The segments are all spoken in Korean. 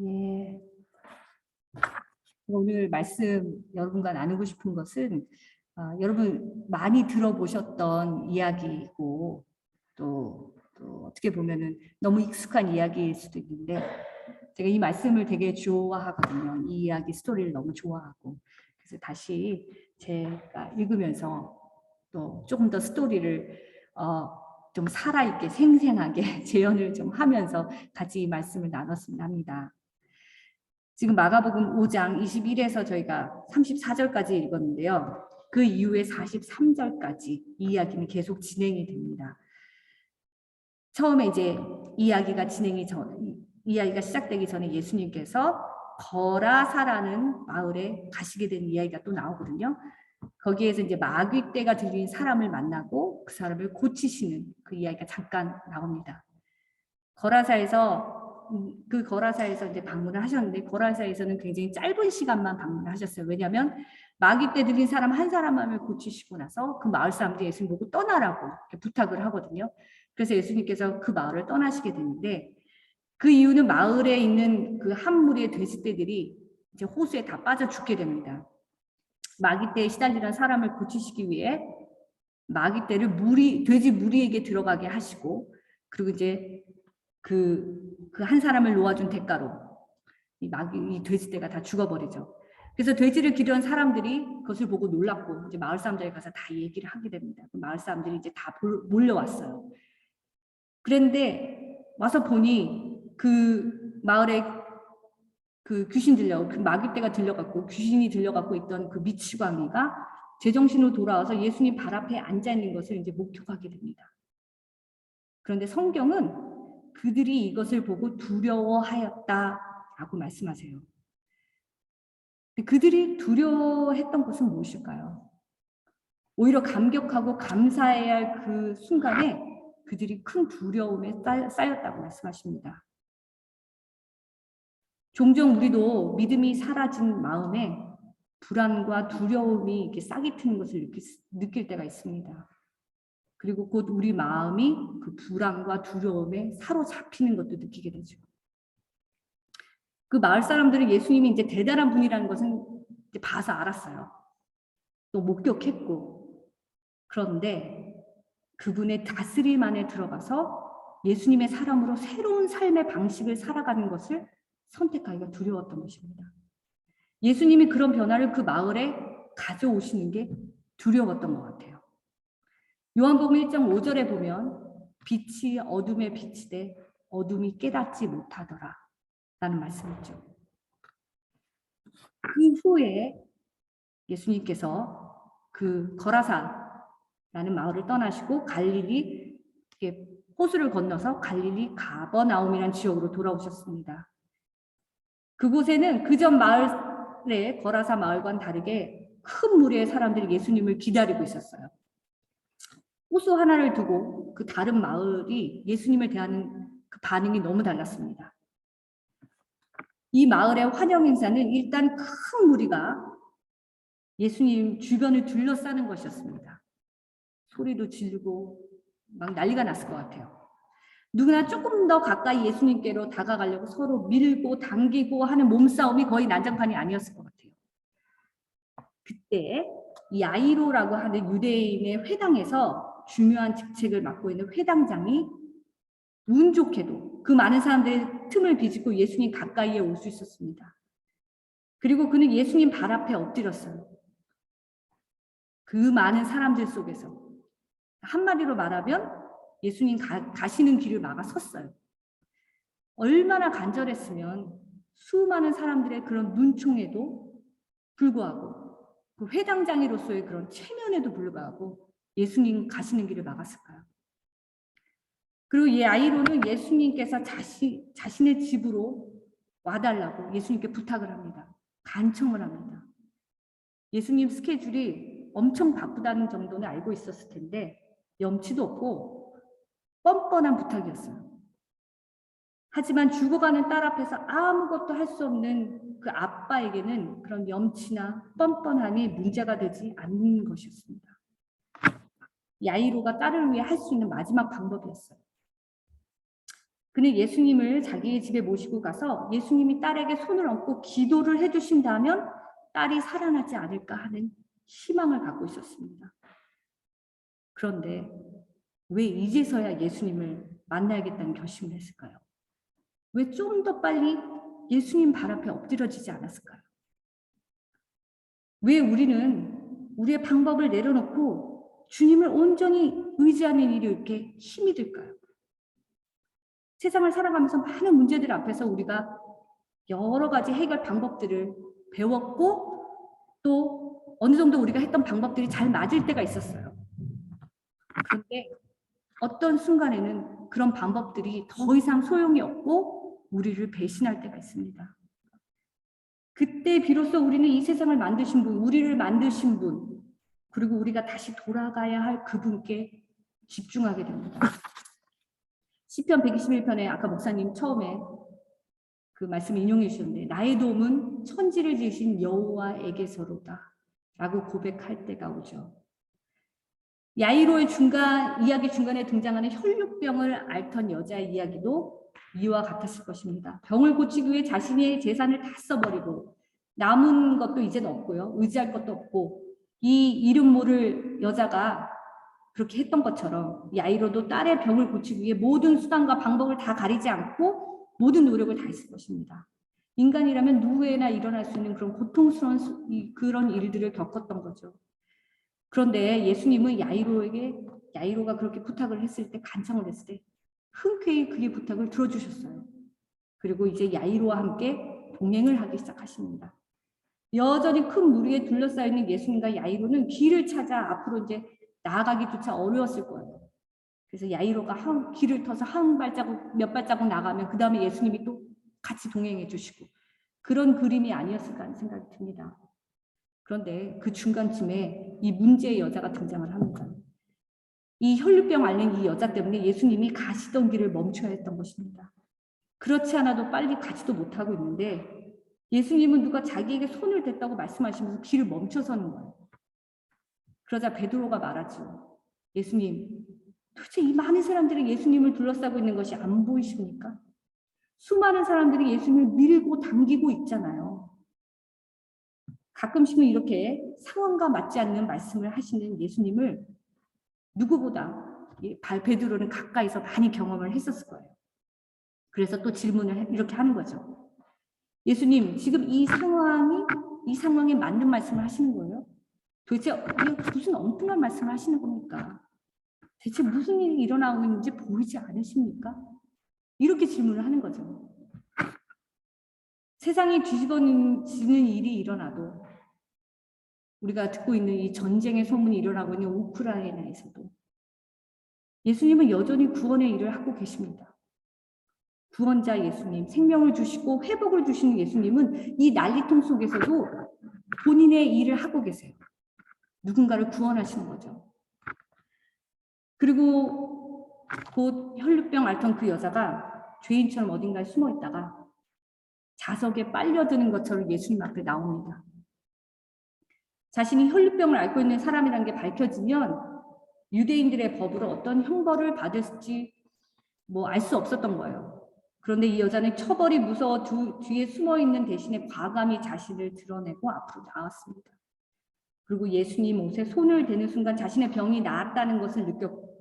예. 오늘 말씀 여러분과 나누고 싶은 것은 여러분 많이 들어보셨던 이야기이고 또 어떻게 보면은 너무 익숙한 이야기일 수도 있는데 제가 이 말씀을 되게 좋아하거든요. 이 이야기 스토리를 너무 좋아하고 그래서 다시 제가 읽으면서 또 조금 더 스토리를 좀 살아있게 생생하게 재현을 좀 하면서 같이 이 말씀을 나눴으면 합니다. 지금 마가복음 5장 21에서 저희가 34절까지 읽었는데요. 그 이후에 43절까지 이 이야기는 계속 진행이 됩니다. 처음에 이제 이야기가 시작되기 전에 예수님께서 거라사라는 마을에 가시게 된 이야기가 또 나오거든요. 거기에서 이제 마귀떼가 들린 사람을 만나고 그 사람을 고치시는 그 이야기가 잠깐 나옵니다. 거라사에서 이제 방문을 하셨는데 거라사에서는 굉장히 짧은 시간만 방문을 하셨어요. 왜냐하면 마귀떼 들린 사람 한 사람을 고치시고 나서 그 마을 사람들이 예수님 보고 떠나라고 부탁을 하거든요. 그래서 예수님께서 그 마을을 떠나시게 되는데 그 이유는 마을에 있는 그 한 무리의 돼지떼들이 이제 호수에 다 빠져 죽게 됩니다. 마귀떼에 시달리는 사람을 고치시기 위해 마귀떼를 돼지 무리에게 들어가게 하시고 그리고 이제 그 한 사람을 놓아준 대가로 이 돼지떼가 다 죽어버리죠. 그래서 돼지를 기르는 사람들이 그것을 보고 놀랐고 이제 마을 사람들에 가서 다 얘기를 하게 됩니다. 마을 사람들이 이제 다 몰려왔어요. 그런데 와서 보니 그 마을에 그 마귀떼가 들려갖고 귀신이 들려갖고 있던 그 미치광이가 제정신으로 돌아와서 예수님 발 앞에 앉아 있는 것을 이제 목격하게 됩니다. 그런데 성경은 그들이 이것을 보고 두려워하였다라고 말씀하세요. 그들이 두려워했던 것은 무엇일까요? 오히려 감격하고 감사해야 할 그 순간에 그들이 큰 두려움에 쌓였다고 말씀하십니다. 종종 우리도 믿음이 사라진 마음에 불안과 두려움이 이렇게 싹이 트는 것을 느낄 때가 있습니다. 그리고 곧 우리 마음이 그 불안과 두려움에 사로잡히는 것도 느끼게 되죠. 그 마을 사람들은 예수님이 이제 대단한 분이라는 것은 이제 봐서 알았어요. 또 목격했고. 그런데 그분의 다스림 안에 들어가서 예수님의 사람으로 새로운 삶의 방식을 살아가는 것을 선택하기가 두려웠던 것입니다. 예수님이 그런 변화를 그 마을에 가져오시는 게 두려웠던 것 같아요. 요한복음 1장 5절에 보면 빛이 어둠에 비치되 어둠이 깨닫지 못하더라 라는 말씀이죠. 그 후에 예수님께서 그 거라사라는 마을을 떠나시고 갈릴리 호수를 건너서 갈릴리 가버나움이라는 지역으로 돌아오셨습니다. 그곳에는 그전 마을의 거라사 마을과는 다르게 큰 무리의 사람들이 예수님을 기다리고 있었어요. 호수 하나를 두고 그 다른 마을이 예수님을 대하는 그 반응이 너무 달랐습니다. 이 마을의 환영 행사는 일단 큰 무리가 예수님 주변을 둘러싸는 것이었습니다. 소리도 지르고 막 난리가 났을 것 같아요. 누구나 조금 더 가까이 예수님께로 다가가려고 서로 밀고 당기고 하는 몸싸움이 거의 난장판이 아니었을 것 같아요. 그때 야이로라고 하는 유대인의 회당에서 중요한 직책을 맡고 있는 회당장이 운 좋게도 그 많은 사람들의 틈을 비집고 예수님 가까이에 올 수 있었습니다. 그리고 그는 예수님 발 앞에 엎드렸어요. 그 많은 사람들 속에서 한마디로 말하면 예수님 가시는 길을 막아 섰어요. 얼마나 간절했으면 수많은 사람들의 그런 눈총에도 불구하고 그 회당장이로서의 그런 체면에도 불구하고 예수님 가시는 길을 막았을까요? 그리고 이 아이로는 예수님께서 자신의 집으로 와달라고 예수님께 부탁을 합니다. 간청을 합니다. 예수님 스케줄이 엄청 바쁘다는 정도는 알고 있었을 텐데 염치도 없고 뻔뻔한 부탁이었어요. 하지만 죽어가는 딸 앞에서 아무것도 할 수 없는 그 아빠에게는 그런 염치나 뻔뻔함이 문제가 되지 않는 것이었습니다. 야이로가 딸을 위해 할 수 있는 마지막 방법이었어요. 그는 예수님을 자기의 집에 모시고 가서 예수님이 딸에게 손을 얹고 기도를 해주신다면 딸이 살아나지 않을까 하는 희망을 갖고 있었습니다. 그런데 왜 이제서야 예수님을 만나야겠다는 결심을 했을까요? 왜 좀 더 빨리 예수님 발 앞에 엎드려지지 않았을까요? 왜 우리는 우리의 방법을 내려놓고 주님을 온전히 의지하는 일이 이렇게 힘이 들까요? 세상을 살아가면서 많은 문제들 앞에서 우리가 여러 가지 해결 방법들을 배웠고 또 어느 정도 우리가 했던 방법들이 잘 맞을 때가 있었어요. 그런데 어떤 순간에는 그런 방법들이 더 이상 소용이 없고 우리를 배신할 때가 있습니다. 그때 비로소 우리는 이 세상을 만드신 분, 우리를 만드신 분, 그리고 우리가 다시 돌아가야 할 그분께 집중하게 됩니다. 시편 121편에 아까 목사님 처음에 그 말씀 인용해 주셨는데 나의 도움은 천지를 지으신 여호와에게서로다 라고 고백할 때가 오죠. 야이로의 이야기 중간에 등장하는 혈육병을 앓던 여자의 이야기도 이와 같았을 것입니다. 병을 고치기 위해 자신의 재산을 다 써버리고 남은 것도 이제는 없고요. 의지할 것도 없고 이 이름 모를 여자가 그렇게 했던 것처럼 야이로도 딸의 병을 고치기 위해 모든 수단과 방법을 다 가리지 않고 모든 노력을 다했을 것입니다. 인간이라면 누구에나 일어날 수 있는 그런 고통스러운 그런 일들을 겪었던 거죠. 그런데 예수님은 야이로가 그렇게 부탁을 했을 때, 간청을 했을 때 흔쾌히 그의 부탁을 들어주셨어요. 그리고 이제 야이로와 함께 동행을 하기 시작하십니다. 여전히 큰 무리에 둘러싸여 있는 예수님과 야이로는 길을 찾아 앞으로 이제 나아가기조차 어려웠을 거예요. 그래서 야이로가 길을 터서 몇 발자국 나가면 그 다음에 예수님이 또 같이 동행해 주시고 그런 그림이 아니었을까 하는 생각이 듭니다. 그런데 그 중간쯤에 이 문제의 여자가 등장을 합니다. 이 혈류병 앓는 이 여자 때문에 예수님이 가시던 길을 멈춰야 했던 것입니다. 그렇지 않아도 빨리 가지도 못하고 있는데 예수님은 누가 자기에게 손을 댔다고 말씀하시면서 길을 멈춰서는 거예요. 그러자 베드로가 말하죠. 예수님, 도대체 이 많은 사람들이 예수님을 둘러싸고 있는 것이 안 보이십니까? 수많은 사람들이 예수님을 밀고 당기고 있잖아요. 가끔씩은 이렇게 상황과 맞지 않는 말씀을 하시는 예수님을 누구보다 베드로는 가까이서 많이 경험을 했었을 거예요. 그래서 또 질문을 이렇게 하는 거죠. 예수님, 지금 이 상황에 맞는 말씀을 하시는 거예요? 도대체 무슨 엉뚱한 말씀을 하시는 겁니까? 대체 무슨 일이 일어나고 있는지 보이지 않으십니까? 이렇게 질문을 하는 거죠. 세상이 뒤집어지는 일이 일어나도 우리가 듣고 있는 이 전쟁의 소문이 일어나고 있는 우크라이나에서도 예수님은 여전히 구원의 일을 하고 계십니다. 구원자 예수님, 생명을 주시고 회복을 주시는 예수님은 이 난리통 속에서도 본인의 일을 하고 계세요. 누군가를 구원하시는 거죠. 그리고 곧 혈류병 앓던 그 여자가 죄인처럼 어딘가에 숨어 있다가 자석에 빨려드는 것처럼 예수님 앞에 나옵니다. 자신이 혈류병을 앓고 있는 사람이라는 게 밝혀지면 유대인들의 법으로 어떤 형벌을 받을지 알 수 없었던 거예요. 그런데 이 여자는 처벌이 무서워 뒤에 숨어 있는 대신에 과감히 자신을 드러내고 앞으로 나왔습니다. 그리고 예수님 옷에 손을 대는 순간 자신의 병이 나았다는 것을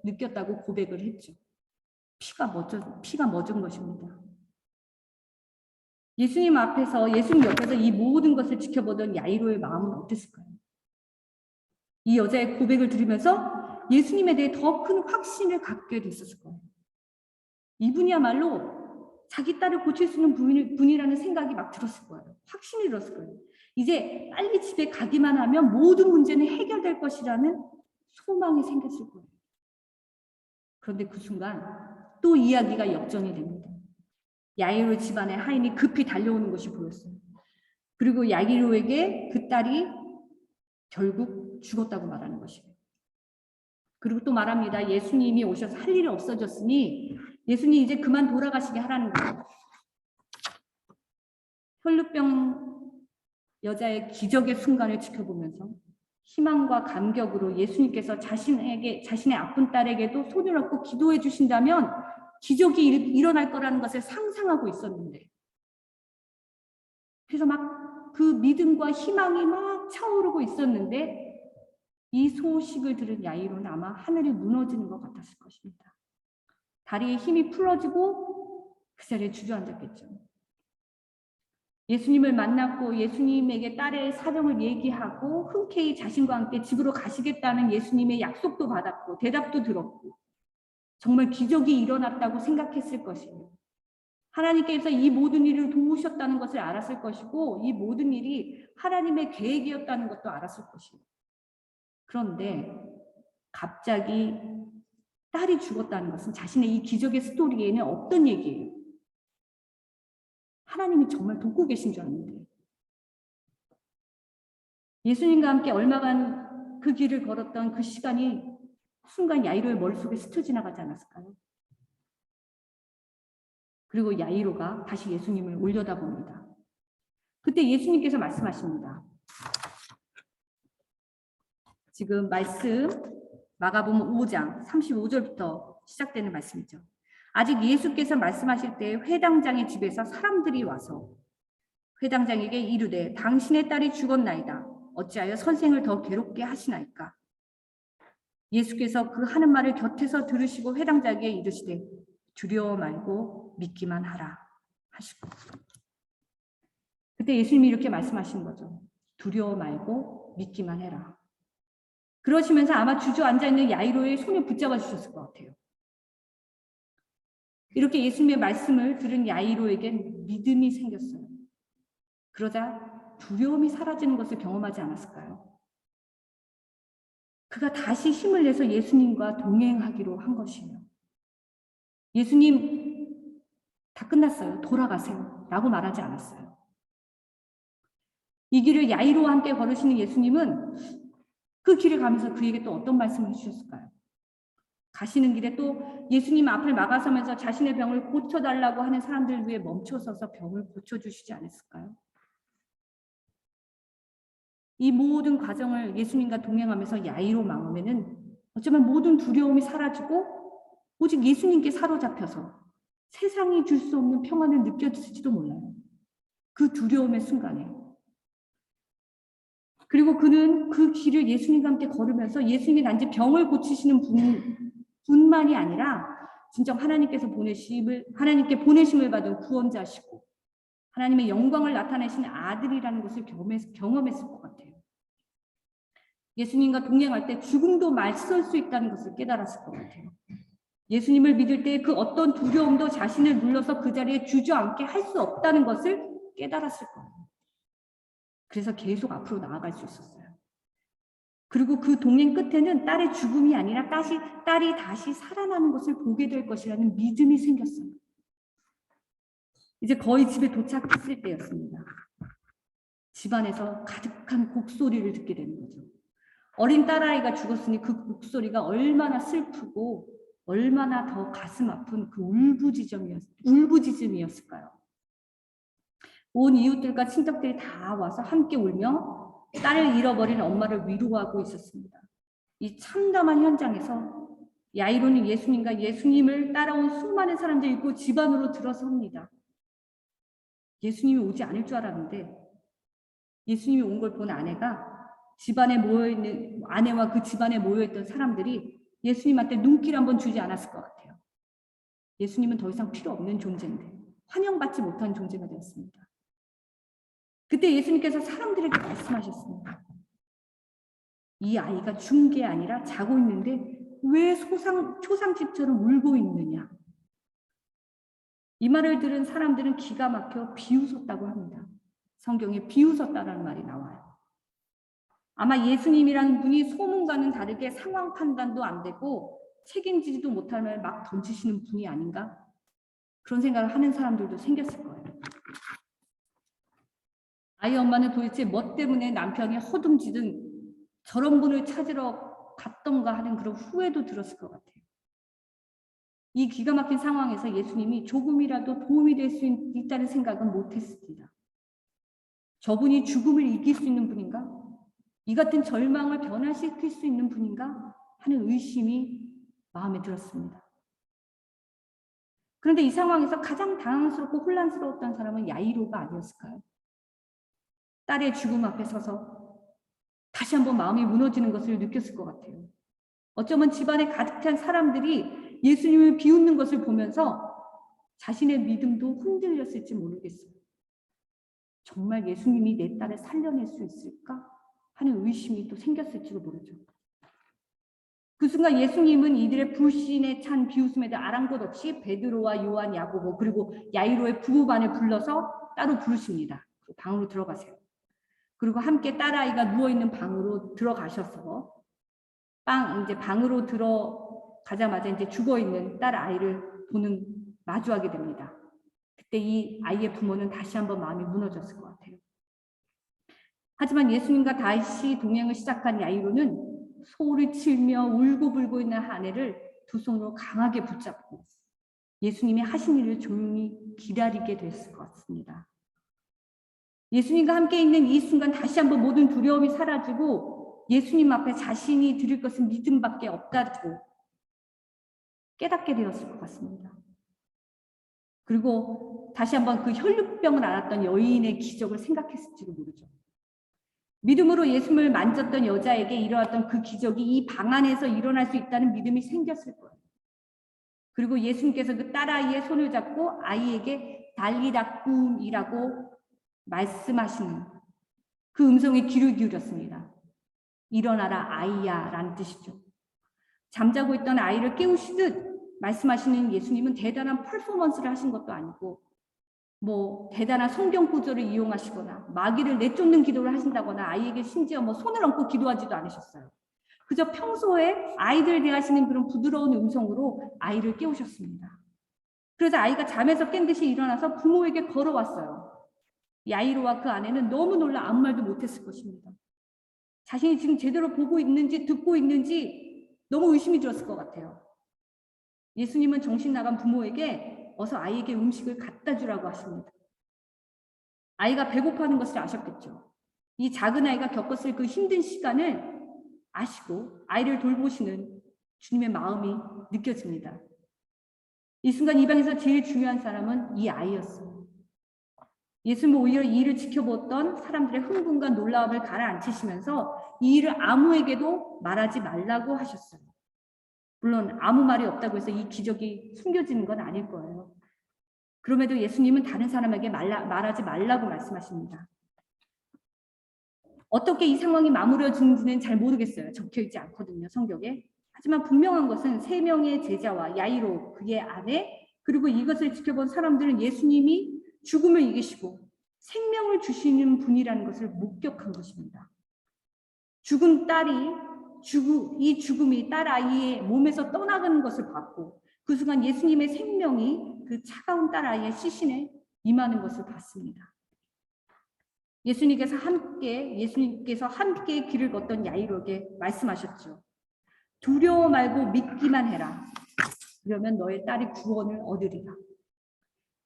느꼈다고 고백을 했죠. 피가 멎은 것입니다. 예수님 옆에서 이 모든 것을 지켜보던 야이로의 마음은 어땠을까요? 이 여자의 고백을 들으면서 예수님에 대해 더 큰 확신을 갖게 됐었을 거예요. 이분이야말로 자기 딸을 고칠 수 있는 분이라는 생각이 막 들었을 거예요. 확신이 들었을 거예요. 이제 빨리 집에 가기만 하면 모든 문제는 해결될 것이라는 소망이 생겼을 거예요. 그런데 그 순간 또 이야기가 역전이 됩니다. 야이로 집안의 하인이 급히 달려오는 것이 보였어요. 그리고 야이로에게 그 딸이 결국 죽었다고 말하는 것이에요. 그리고 또 말합니다. 예수님이 오셔서 할 일이 없어졌으니 예수님 이제 그만 돌아가시게 하라는 거예요. 혈류병 여자의 기적의 순간을 지켜보면서 희망과 감격으로 예수님께서 자신의 아픈 딸에게도 손을 얹고 기도해 주신다면 기적이 일어날 거라는 것을 상상하고 있었는데, 그래서 막 그 믿음과 희망이 막 차오르고 있었는데, 이 소식을 들은 야이로는 아마 하늘이 무너지는 것 같았을 것입니다. 다리에 힘이 풀어지고 그 자리에 주저앉았겠죠. 예수님을 만났고 예수님에게 딸의 사정을 얘기하고 흔쾌히 자신과 함께 집으로 가시겠다는 예수님의 약속도 받았고 대답도 들었고 정말 기적이 일어났다고 생각했을 것이에요. 하나님께서 이 모든 일을 도우셨다는 것을 알았을 것이고 이 모든 일이 하나님의 계획이었다는 것도 알았을 것이에요. 그런데 갑자기 딸이 죽었다는 것은 자신의 이 기적의 스토리에는 없던 얘기예요. 하나님이 정말 돕고 계신 줄 알았는데, 예수님과 함께 얼마간 그 길을 걸었던 그 시간이 순간 야이로의 머릿속에 스쳐 지나가지 않았을까요? 그리고 야이로가 다시 예수님을 올려다봅니다. 그때 예수님께서 말씀하십니다. 지금 말씀 마가복음 5장 35절부터 시작되는 말씀이죠. 아직 예수께서 말씀하실 때 회당장의 집에서 사람들이 와서 회당장에게 이르되 당신의 딸이 죽었나이다. 어찌하여 선생을 더 괴롭게 하시나이까? 예수께서 그 하는 말을 곁에서 들으시고 회당장에게 이르시되 두려워 말고 믿기만 하라 하시고, 그때 예수님이 이렇게 말씀하신 거죠. 두려워 말고 믿기만 해라. 그러시면서 아마 주저앉아 있는 야이로의 손을 붙잡아 주셨을 것 같아요. 이렇게 예수님의 말씀을 들은 야이로에겐 믿음이 생겼어요. 그러자 두려움이 사라지는 것을 경험하지 않았을까요? 그가 다시 힘을 내서 예수님과 동행하기로 한 것이에요. 예수님, 다 끝났어요. 돌아가세요. 라고 말하지 않았어요. 이 길을 야이로와 함께 걸으시는 예수님은 그 길을 가면서 그에게 또 어떤 말씀을 해주셨을까요? 가시는 길에 또 예수님 앞을 막아서면서 자신의 병을 고쳐달라고 하는 사람들 위해 멈춰서서 병을 고쳐주시지 않았을까요? 이 모든 과정을 예수님과 동행하면서 야이로 마음에는 어쩌면 모든 두려움이 사라지고 오직 예수님께 사로잡혀서 세상이 줄 수 없는 평안을 느꼈을지도 몰라요. 그 두려움의 순간에. 그리고 그는 그 길을 예수님과 함께 걸으면서 예수님이 단지 병을 고치시는 분만이 아니라 진정 하나님께 보내심을 받은 구원자시고 하나님의 영광을 나타내시는 아들이라는 것을 경험했을 것 같아요. 예수님과 동행할 때 죽음도 맞설 수 있다는 것을 깨달았을 것 같아요. 예수님을 믿을 때 그 어떤 두려움도 자신을 눌러서 그 자리에 주저앉게 할 수 없다는 것을 깨달았을 거예요. 그래서 계속 앞으로 나아갈 수 있었어요. 그리고 그 동행 끝에는 딸의 죽음이 아니라 딸이 다시 살아나는 것을 보게 될 것이라는 믿음이 생겼어요. 이제 거의 집에 도착했을 때였습니다. 집안에서 가득한 곡소리를 듣게 되는 거죠. 어린 딸아이가 죽었으니 그 곡소리가 얼마나 슬프고 얼마나 더 가슴 아픈 그 울부짖음이었을까요? 온 이웃들과 친척들이 다 와서 함께 울며 딸을 잃어버린 엄마를 위로하고 있었습니다. 이 참담한 현장에서 야이로는 예수님과 예수님을 따라온 수많은 사람들이 있고 집 안으로 들어섭니다. 예수님이 오지 않을 줄 알았는데 예수님이 온 걸 본 아내가 집안에 모여있는 아내와 그 집안에 모여있던 사람들이 예수님한테 눈길 한번 주지 않았을 것 같아요. 예수님은 더 이상 필요 없는 존재인데 환영받지 못한 존재가 되었습니다. 그때 예수님께서 사람들에게 말씀하셨습니다. 이 아이가 죽은 게 아니라 자고 있는데 왜 초상집처럼 울고 있느냐. 이 말을 들은 사람들은 기가 막혀 비웃었다고 합니다. 성경에 비웃었다라는 말이 나와요. 아마 예수님이라는 분이 소문과는 다르게 상황 판단도 안 되고 책임지지도 못하면 막 던지시는 분이 아닌가? 그런 생각을 하는 사람들도 생겼을 거예요. 아이 엄마는 도대체 뭐 때문에 남편이 허둥지둥 저런 분을 찾으러 갔던가 하는 그런 후회도 들었을 것 같아요. 이 기가 막힌 상황에서 예수님이 조금이라도 도움이 될 수 있다는 생각은 못했습니다. 저분이 죽음을 이길 수 있는 분인가? 이 같은 절망을 변화시킬 수 있는 분인가? 하는 의심이 마음에 들었습니다. 그런데 이 상황에서 가장 당황스럽고 혼란스러웠던 사람은 야이로가 아니었을까요? 딸의 죽음 앞에 서서 다시 한번 마음이 무너지는 것을 느꼈을 것 같아요. 어쩌면 집안에 가득한 사람들이 예수님을 비웃는 것을 보면서 자신의 믿음도 흔들렸을지 모르겠어요. 정말 예수님이 내 딸을 살려낼 수 있을까 하는 의심이 또 생겼을지도 모르죠. 그 순간 예수님은 이들의 불신에 찬 비웃음에도 아랑곳 없이 베드로와 요한, 야고보 그리고 야이로의 부부반을 불러서 따로 부르십니다. 방으로 들어가세요. 그리고 함께 딸아이가 누워있는 방으로 들어가셔서 이제 방으로 들어가자마자 이제 죽어있는 딸아이를 마주하게 됩니다. 그때 이 아이의 부모는 다시 한번 마음이 무너졌을 것 같아요. 하지만 예수님과 다시 동행을 시작한 야이로는 소리 치며 울고불고 있는 아내를 두 손으로 강하게 붙잡고 예수님이 하신 일을 조용히 기다리게 됐을 것 같습니다. 예수님과 함께 있는 이 순간 다시 한번 모든 두려움이 사라지고 예수님 앞에 자신이 드릴 것은 믿음밖에 없다고 깨닫게 되었을 것 같습니다. 그리고 다시 한번 그 혈루병을 앓았던 여인의 기적을 생각했을지도 모르죠. 믿음으로 예수님을 만졌던 여자에게 일어났던 그 기적이 이 방 안에서 일어날 수 있다는 믿음이 생겼을 거예요. 그리고 예수님께서 그 딸아이의 손을 잡고 아이에게 달리다쿰이라고 말씀하시는 그 음성에 귀를 기울였습니다. 일어나라 아이야 라는 뜻이죠. 잠자고 있던 아이를 깨우시듯 말씀하시는 예수님은 대단한 퍼포먼스를 하신 것도 아니고 대단한 성경 구절을 이용하시거나 마귀를 내쫓는 기도를 하신다거나 아이에게 심지어 손을 얹고 기도하지도 않으셨어요. 그저 평소에 아이들 대하시는 그런 부드러운 음성으로 아이를 깨우셨습니다. 그래서 아이가 잠에서 깬 듯이 일어나서 부모에게 걸어왔어요. 야이로와 그 아내는 너무 놀라 아무 말도 못했을 것입니다. 자신이 지금 제대로 보고 있는지 듣고 있는지 너무 의심이 들었을 것 같아요. 예수님은 정신 나간 부모에게 어서 아이에게 음식을 갖다 주라고 하십니다. 아이가 배고파하는 것을 아셨겠죠. 이 작은 아이가 겪었을 그 힘든 시간을 아시고 아이를 돌보시는 주님의 마음이 느껴집니다. 이 순간 이 방에서 제일 중요한 사람은 이 아이였어요. 예수님은 오히려 이 일을 지켜보던 사람들의 흥분과 놀라움을 가라앉히시면서 이 일을 아무에게도 말하지 말라고 하셨어요. 물론 아무 말이 없다고 해서 이 기적이 숨겨지는 건 아닐 거예요. 그럼에도 예수님은 다른 사람에게 말하지 말라고 말씀하십니다. 어떻게 이 상황이 마무리되는지는 잘 모르겠어요. 적혀있지 않거든요, 성경에. 하지만 분명한 것은 3명의 제자와 야이로, 그의 아내, 그리고 이것을 지켜본 사람들은 예수님이 죽음을 이기시고 생명을 주시는 분이라는 것을 목격한 것입니다. 죽은 딸이 이 죽음이 딸 아이의 몸에서 떠나가는 것을 봤고 그 순간 예수님의 생명이 그 차가운 딸 아이의 시신에 임하는 것을 봤습니다. 예수님께서 함께 길을 걷던 야이로에게 말씀하셨죠. 두려워 말고 믿기만 해라. 그러면 너의 딸이 구원을 얻으리라.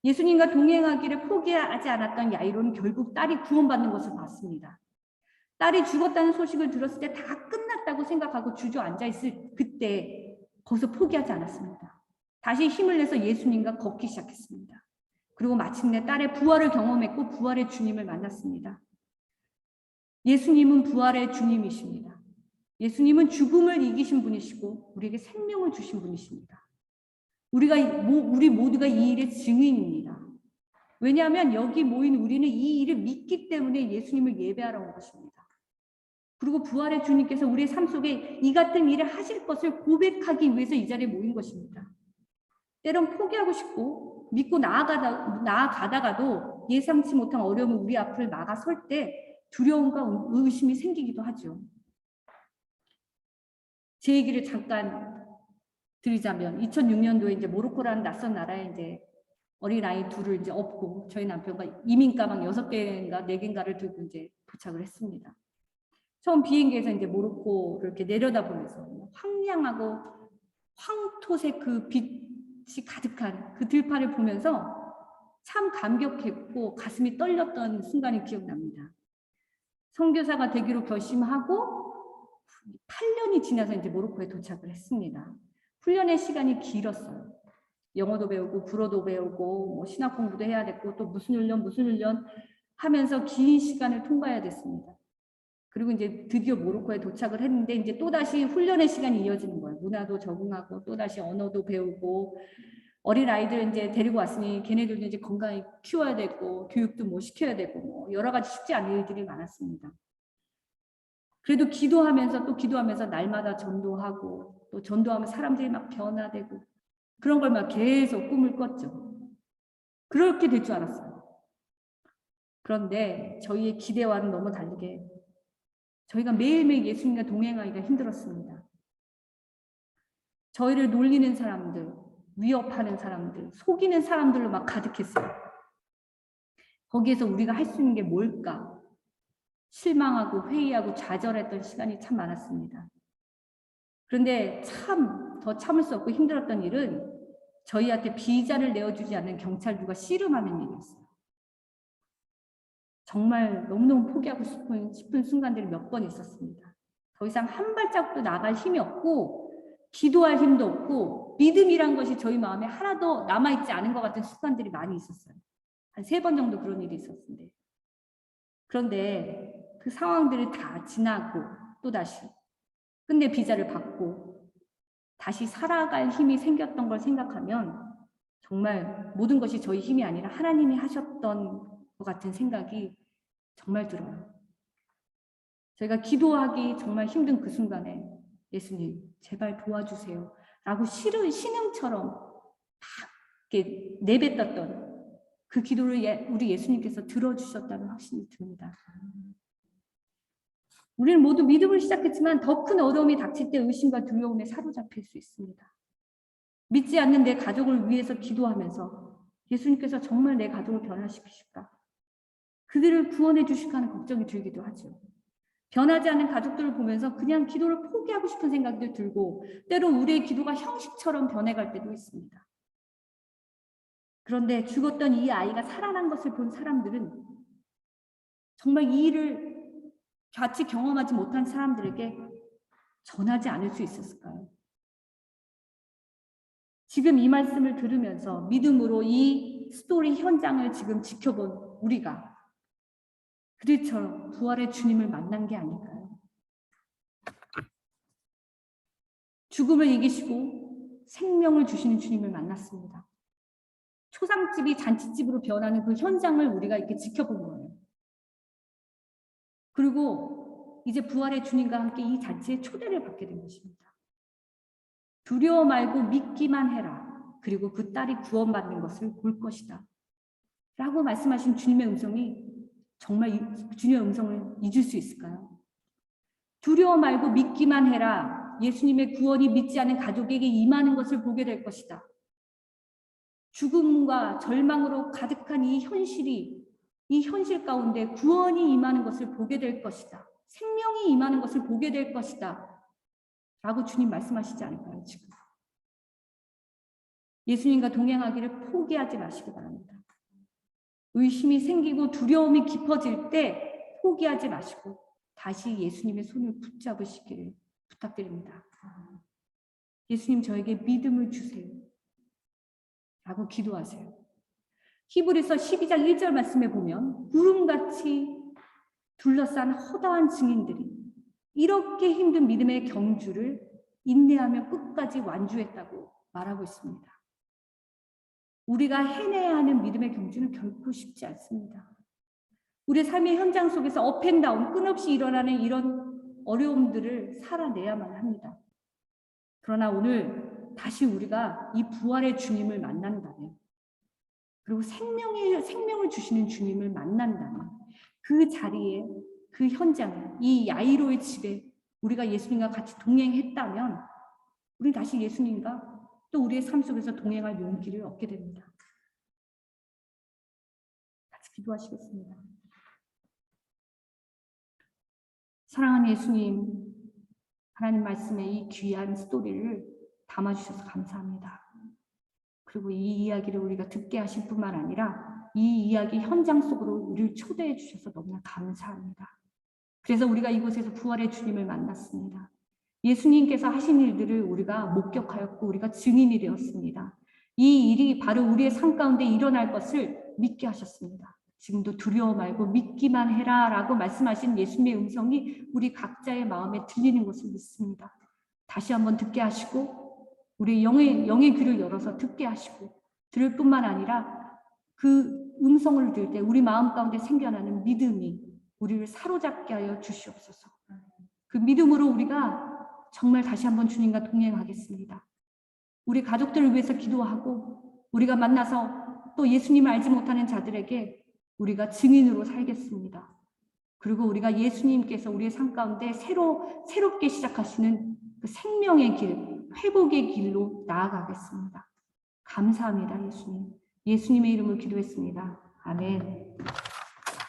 예수님과 동행하기를 포기하지 않았던 야이로는 결국 딸이 구원받는 것을 봤습니다. 딸이 죽었다는 소식을 들었을 때 다 끝났다고 생각하고 주저앉아 있을 그때 거기서 포기하지 않았습니다. 다시 힘을 내서 예수님과 걷기 시작했습니다. 그리고 마침내 딸의 부활을 경험했고 부활의 주님을 만났습니다. 예수님은 부활의 주님이십니다. 예수님은 죽음을 이기신 분이시고 우리에게 생명을 주신 분이십니다. 우리 모두가 이 일의 증인입니다. 왜냐하면 여기 모인 우리는 이 일을 믿기 때문에 예수님을 예배하러 온 것입니다. 그리고 부활의 주님께서 우리의 삶 속에 이 같은 일을 하실 것을 고백하기 위해서 이 자리에 모인 것입니다. 때론 포기하고 싶고 믿고 나아가다가도 예상치 못한 어려움이 우리 앞을 막아설 때 두려움과 의심이 생기기도 하죠. 제 얘기를 잠깐 드리자면 2006년도에 이제 모로코라는 낯선 나라에 이제 어린아이 둘을 이제 업고 저희 남편과 이민 가방 6개인가 4개인가를 들고 이제 도착을 했습니다. 처음 비행기에서 이제 모로코를 이렇게 내려다보면서 황량하고 황토색 그 빛이 가득한 그 들판을 보면서 참 감격했고 가슴이 떨렸던 순간이 기억납니다. 선교사가 되기로 결심하고 8년이 지나서 이제 모로코에 도착을 했습니다. 훈련의 시간이 길었어요. 영어도 배우고 불어도 배우고 뭐 신학 공부도 해야 됐고 또 무슨 훈련 하면서 긴 시간을 통과해야 됐습니다. 그리고 이제 드디어 모로코에 도착을 했는데 이제 또다시 훈련의 시간이 이어지는 거예요. 문화도 적응하고 또다시 언어도 배우고 어린 아이들 이제 데리고 왔으니 걔네들도 이제 건강히 키워야 되고 교육도 뭐 시켜야 되고 뭐 여러 가지 쉽지 않은 일들이 많았습니다. 그래도 기도하면서 날마다 전도하고 또 전도하면 사람들이 막 변화되고 그런 걸 막 계속 꿈을 꿨죠. 그렇게 될 줄 알았어요. 그런데 저희의 기대와는 너무 다르게 저희가 매일매일 예수님과 동행하기가 힘들었습니다. 저희를 놀리는 사람들, 위협하는 사람들, 속이는 사람들로 막 가득했어요. 거기에서 우리가 할 수 있는 게 뭘까? 실망하고 회의하고 좌절했던 시간이 참 많았습니다. 그런데 더 참을 수 없고 힘들었던 일은 저희한테 비자를 내어주지 않는 경찰들과 씨름하는 일이었어요. 정말 너무너무 포기하고 싶은 순간들이 몇 번 있었습니다. 더 이상 한 발자국도 나갈 힘이 없고 기도할 힘도 없고 믿음이란 것이 저희 마음에 하나도 남아있지 않은 것 같은 순간들이 많이 있었어요. 한 3번 정도 그런 일이 있었는데 그런데 그 상황들이 다 지나고 또다시 끝내 비자를 받고 다시 살아갈 힘이 생겼던 걸 생각하면 정말 모든 것이 저희 힘이 아니라 하나님이 하셨던 것 같은 생각이 정말 들어요. 저희가 기도하기 정말 힘든 그 순간에 예수님 제발 도와주세요 라고 신음처럼 막 이렇게 내뱉었던 그 기도를 우리 예수님께서 들어주셨다는 확신이 듭니다. 우리는 모두 믿음을 시작했지만 더 큰 어려움이 닥칠 때 의심과 두려움에 사로잡힐 수 있습니다. 믿지 않는 내 가족을 위해서 기도하면서 예수님께서 정말 내 가족을 변화시키실까? 그들을 구원해 주실까 하는 걱정이 들기도 하죠. 변하지 않는 가족들을 보면서 그냥 기도를 포기하고 싶은 생각도 들고 때로 우리의 기도가 형식처럼 변해갈 때도 있습니다. 그런데 죽었던 이 아이가 살아난 것을 본 사람들은 정말 이 일을 같이 경험하지 못한 사람들에게 전하지 않을 수 있었을까요? 지금 이 말씀을 들으면서 믿음으로 이 스토리 현장을 지금 지켜본 우리가 그들처럼 부활의 주님을 만난 게 아닐까요? 죽음을 이기시고 생명을 주시는 주님을 만났습니다. 초상집이 잔치집으로 변하는 그 현장을 우리가 이렇게 지켜본 거예요. 그리고 이제 부활의 주님과 함께 이 잔치에 초대를 받게 된 것입니다. 두려워 말고 믿기만 해라. 그리고 그 딸이 구원받는 것을 볼 것이다. 라고 말씀하신 주님의 음성이 정말 주님의 음성을 잊을 수 있을까요? 두려워 말고 믿기만 해라. 예수님의 구원이 믿지 않은 가족에게 임하는 것을 보게 될 것이다. 죽음과 절망으로 가득한 이 현실 가운데 구원이 임하는 것을 보게 될 것이다. 생명이 임하는 것을 보게 될 것이다. 라고 주님 말씀하시지 않을까요, 지금? 예수님과 동행하기를 포기하지 마시기 바랍니다. 의심이 생기고 두려움이 깊어질 때 포기하지 마시고 다시 예수님의 손을 붙잡으시기를 부탁드립니다. 예수님 저에게 믿음을 주세요. 라고 기도하세요. 히브리서 12장 1절 말씀에 보면 구름같이 둘러싼 허다한 증인들이 이렇게 힘든 믿음의 경주를 인내하며 끝까지 완주했다고 말하고 있습니다. 우리가 해내야 하는 믿음의 경주는 결코 쉽지 않습니다. 우리의 삶의 현장 속에서 업앤다운 끊없이 일어나는 이런 어려움들을 살아내야만 합니다. 그러나 오늘 다시 우리가 이 부활의 주님을 만난다면 그리고 생명을 주시는 주님을 만난다면 그 자리에 그 현장에 이 야이로의 집에 우리가 예수님과 같이 동행했다면 우리는 다시 예수님과 또 우리의 삶 속에서 동행할 용기를 얻게 됩니다. 같이 기도하시겠습니다. 사랑하는 예수님, 하나님 말씀의 이 귀한 스토리를 담아주셔서 감사합니다. 그리고 이 이야기를 우리가 듣게 하실 뿐만 아니라 이 이야기 현장 속으로 우리를 초대해 주셔서 너무나 감사합니다. 그래서 우리가 이곳에서 부활의 주님을 만났습니다. 예수님께서 하신 일들을 우리가 목격하였고 우리가 증인이 되었습니다. 이 일이 바로 우리의 삶 가운데 일어날 것을 믿게 하셨습니다. 지금도 두려워 말고 믿기만 해라라고 말씀하신 예수님의 음성이 우리 각자의 마음에 들리는 것을 믿습니다. 다시 한번 듣게 하시고 우리 영의 귀를 열어서 듣게 하시고 들을 뿐만 아니라 그 음성을 들을 때 우리 마음 가운데 생겨나는 믿음이 우리를 사로잡게 하여 주시옵소서. 그 믿음으로 우리가 정말 다시 한번 주님과 동행하겠습니다. 우리 가족들을 위해서 기도하고 우리가 만나서 또 예수님을 알지 못하는 자들에게 우리가 증인으로 살겠습니다. 그리고 우리가 예수님께서 우리의 삶 가운데 새롭게 시작하시는 그 생명의 길, 회복의 길로 나아가겠습니다. 감사합니다, 예수님. 예수님의 이름으로 기도했습니다. 아멘.